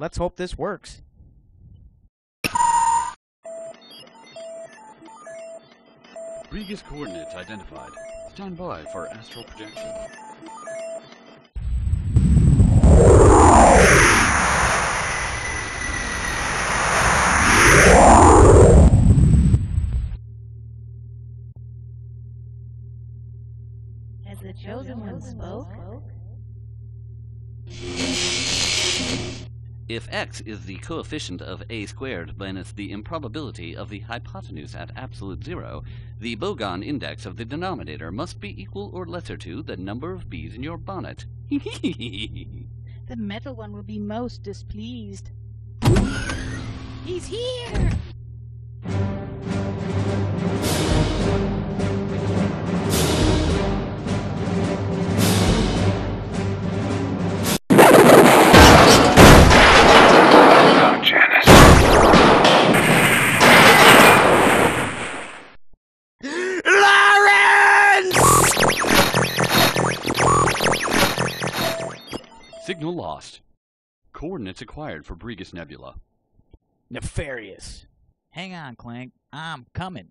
Let's hope this works. Brigus coordinates identified. Stand by for astral projection. Has the chosen one spoke? If x is the coefficient of a squared minus the improbability of the hypotenuse at absolute zero, the Bogon index of the denominator must be equal or lesser to the number of bees in your bonnet. The metal one will be most displeased. He's here! Signal lost. Coordinates acquired for Brigus Nebula. Nefarious. Hang on, Clank. I'm coming.